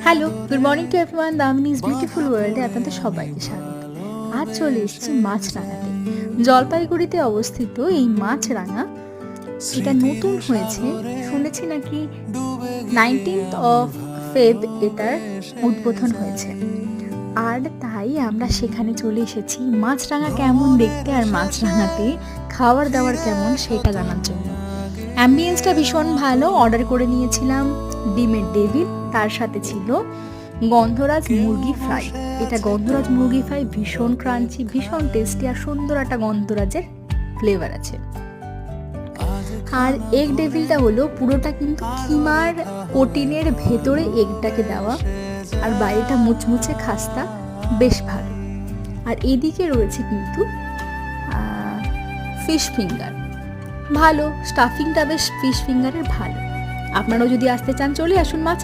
Hello, good morning to everyone. Damini's beautiful ওয়ার্ল্ডে আপনাদের সবাইকে স্বাগত। আজ চলে এসেছি মাছরাঙাতে। জলপাইগুড়িতে অবস্থিত এই মাছরাঙা, এটা নতুন হয়েছে। শুনেছি নাকি 19th অফ ফেব এটার উদ্বোধন হয়েছে, আর তাই আমরা সেখানে চলে এসেছি মাছরাঙা কেমন দেখতে আর মাছরাঙাতে খাবার দাবার কেমন সেটা জানার জন্য। অ্যাম্বিয়েন্সটা ভীষণ ভালো। অর্ডার করে নিয়েছিলাম ডিমের ডেভিল, তার সাথে ছিল গন্ধরাজ মুরগি ফ্রাই। এটা গন্ধরাজ মুরগি ফ্রাই ভীষণ ক্রাঞ্চি, ভীষণ টেস্টি, আর সুন্দর একটা গন্ধরাজের ফ্লেভার আছে। আর এগ ডেভিলটা হলো পুরোটা কিন্তু কিমার কোটিনের ভেতরে এগটাকে দেওয়া, আর বাইরেটা মুচমুচে খাস্তা, বেশ ভালো। আর এদিকে রয়েছে কিন্তু ফিশ ফিঙ্গার, ভালো স্টাফিংটা বেশ ফিশ ফিঙ্গারের ভালো। আপনারাও যদি আসতে চান চলে আসুন মাছ